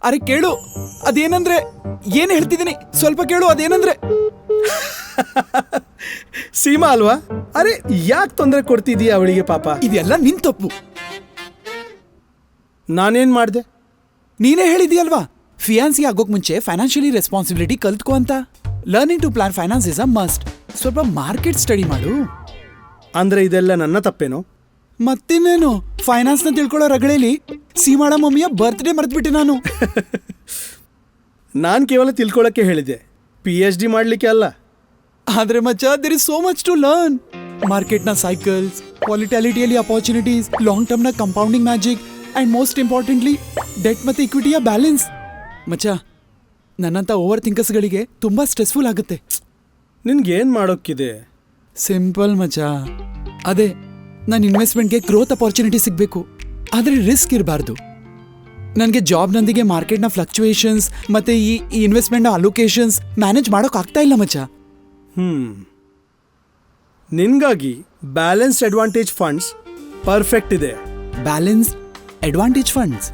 ಅರೆ ಕೇಳು, ಅದೇನಂದ್ರೆ ಏನ್ ಹೇಳ್ತಿದ್ದೀನಿ ಸ್ವಲ್ಪ ಕೇಳು. ಅದೇನಂದ್ರೆ ಸೀಮಾ ಅಲ್ವಾ? ಅರೆ ಯಾಕೆ ತೊಂದರೆ ಕೊಡ್ತಿದೀಯ ಅವಳಿಗೆ? ಪಾಪ ಇದೆಲ್ಲ ನಿನ್ ತಪ್ಪು. ನಾನೇನ್ ಮಾಡ್ದೆ? ನೀನೇ ಹೇಳಿದ್ಯಲ್ವಾ, ಫಿಯಾನ್ಸಿ ಆಗೋಕ್ ಮುಂಚೆ ಫೈನಾನ್ಷಿಯಲಿ ರೆಸ್ಪಾನ್ಸಿಬಿಲಿಟಿ ಕಲ್ತ್ಕೋ ಅಂತ. Learning to plan finance is a must. ಸ್ವಲ್ಪ ಮಾರ್ಕೆಟ್ ಸ್ಟಡಿ ಮಾಡು. ಅಂದ್ರೆ ಇದೆಲ್ಲ ನನ್ನ ತಪ್ಪೇನೋ? ಮತ್ತಿನ್ನೇನು, ಫೈನಾನ್ಸ್ ನ ತಿಳ್ಕೊಳ್ಳೋ ರಗಳೆಯಲ್ಲಿ ಸೀಮಾಳ ಮಮ್ಮಿಯ ಬರ್ತ್ಡೇ ಮರೆತ್ಬಿಟ್ಟೆ ನಾನು. ನಾನ್ ಕೇವಲ ತಿಳ್ಕೊಳಕ್ಕೆ ಹೇಳಿದೆ, PhD ಮಾಡ್ಲಿಕ್ಕೆ ಅಲ್ಲ. ಆದ್ರೆ ಮಚ್ಚ, there is so much to learn. Market ನ ಸೈಕಲ್ಸ್, ವಾಲಿಟಾಲಿಟಿಯಲ್ಲಿ ಅಪಾರ್ಚುನಿಟೀಸ್, ಲಾಂಗ್ ಟರ್ಮ್ ನ compounding magic, and most importantly debt ಮತ್ತೆ ಇಕ್ವಿಟಿಯ ಬ್ಯಾಲೆನ್ಸ್. ಮಚ್ಚ, ನನ್ನಂತ ಓವರ್ ಥಿಂಕರ್ಸ್ಗಳಿಗೆ ತುಂಬಾ ಸ್ಟ್ರೆಸ್ಫುಲ್ ಆಗುತ್ತೆ. ನಿನ್ಗೇನ್ ಮಾಡೋಕ್ಕಿದೆ? ಸಿಂಪಲ್ ಮಚ್ಚ, ಅದೇ ನನ್ನ ಇನ್ವೆಸ್ಟ್ಮೆಂಟ್ಗೆ ಗ್ರೋತ್ ಅಪಾರ್ಚುನಿಟಿ ಸಿಗಬೇಕು, ಆದರೆ ರಿಸ್ಕ್ ಇರಬಾರ್ದು. ನನಗೆ ಜಾಬ್ನೊಂದಿಗೆ ಮಾರ್ಕೆಟ್ನ ಫ್ಲಕ್ಚುಯೇಷನ್ಸ್ ಮತ್ತೆ ಈ ಇನ್ವೆಸ್ಟ್ಮೆಂಟ್ನ ಅಲೋಕೇಶನ್ಸ್ ಮ್ಯಾನೇಜ್ ಮಾಡೋಕೆ ಆಗ್ತಾ ಇಲ್ಲ ಮಚ್ಚ. ನಿನ್ಗಾಗಿ ಬ್ಯಾಲೆನ್ಸ್ಡ್ ಅಡ್ವಾಂಟೇಜ್ ಫಂಡ್ಸ್ ಪರ್ಫೆಕ್ಟ್ ಇದೆ. Balanced advantage funds?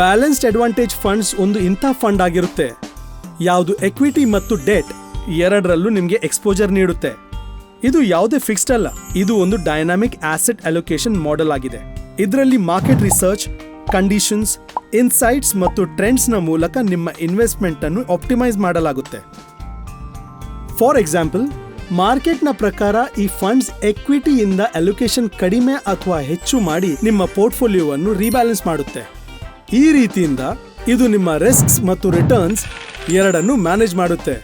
Balanced advantage funds ಒಂದು ಇಂಥ ಫಂಡ್ ಆಗಿರುತ್ತೆ ಯಾವುದು ಎಕ್ವಿಟಿ ಮತ್ತು ಡೆಟ್ ಎರಡರಲ್ಲೂ ನಿಮಗೆ ಎಕ್ಸ್ಪೋಜರ್ ನೀಡುತ್ತೆ. ಇದು ಯಾವುದೇ ಫಿಕ್ಸ್ಡ್ ಅಲ್ಲ, ಇದು ಒಂದು ಡೈನಾಮಿಕ್ ಆಸೆಟ್ ಅಲೋಕೇಶನ್ ಮಾಡೆಲ್ ಆಗಿದೆ. ಇದರಲ್ಲಿ ಮಾರ್ಕೆಟ್ ರಿಸರ್ಚ್, ಕಂಡೀಷನ್ಸ್, ಇನ್ಸೈಟ್ಸ್ ಮತ್ತು ಟ್ರೆಂಡ್ಸ್ನ ಮೂಲಕ ನಿಮ್ಮ ಇನ್ವೆಸ್ಟ್ಮೆಂಟ್ ಅನ್ನು ಆಪ್ಟಿಮೈಸ್ ಮಾಡಲಾಗುತ್ತೆ. ಫಾರ್ ಎಕ್ಸಾಂಪಲ್, ಮಾರ್ಕೆಟ್ನ ಪ್ರಕಾರ ಈ ಫಂಡ್ಸ್ ಎಕ್ವಿಟಿಯಿಂದ ಅಲೋಕೇಶನ್ ಕಡಿಮೆ ಅಥವಾ ಹೆಚ್ಚು ಮಾಡಿ ನಿಮ್ಮ ಪೋರ್ಟ್ಫೋಲಿಯೋವನ್ನು ರೀಬ್ಯಾಲೆನ್ಸ್ ಮಾಡುತ್ತೆ. ಈ ರೀತಿಯಿಂದ ಇದು ನಿಮ್ಮ ರಿಸ್ಕ್ಸ್ ಮತ್ತು ರಿಟರ್ನ್ಸ್ ಎರಡನ್ನು ಮ್ಯಾನೇಜ್ ಮಾಡುತ್ತೆ.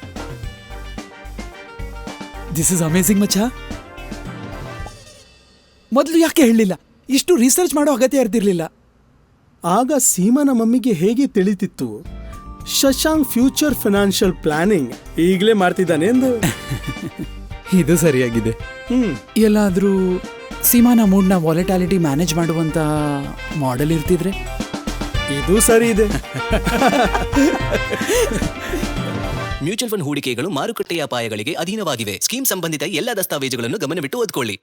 ದಿಸ್ ಇಸ್ ಅಮೇಸಿಂಗ್ ಮಚ್ಚ. ಮೊದಲು ಯಾಕೆ ಹೇಳಲಿಲ್ಲ? ಇಷ್ಟು ರಿಸರ್ಚ್ ಮಾಡೋ ಅಗತ್ಯ ಇರ್ತಿರ್ಲಿಲ್ಲ. ಆಗ ಸೀಮಾನ ಮಮ್ಮಿಗೆ ಹೇಗೆ ತಿಳಿತಿತ್ತು ಶಶಾಂಕ್ ಫ್ಯೂಚರ್ ಫೈನಾನ್ಷಿಯಲ್ ಪ್ಲಾನಿಂಗ್ ಈಗಲೇ ಮಾಡ್ತಿದ್ದಾನೆ ಎಂದು? ಇದು ಸರಿಯಾಗಿದೆ. ಎಲ್ಲಾದ್ರೂ ಸೀಮಾನ ಮೂಡ್ನ ವಾಲಿಟಾಲಿಟಿ ಮ್ಯಾನೇಜ್ ಮಾಡುವಂತ ಮಾಡೆಲ್ ಇರ್ತಿದ್ರೆ? ಇದು ಸರಿ ಇದೆ. ಮ್ಯೂಚುವಲ್ ಫಂಡ್ ಹೂಡಿಕೆಗಳು ಮಾರುಕಟ್ಟೆಯ ಅಪಾಯಗಳಿಗೆ ಅಧೀನವಾಗಿವೆ. ಸ್ಕೀಮ್ ಸಂಬಂಧಿತ ಎಲ್ಲ ದಸ್ತಾವೇಜುಗಳನ್ನು ಗಮನವಿಟ್ಟು ಓದಿಕೊಳ್ಳಿ.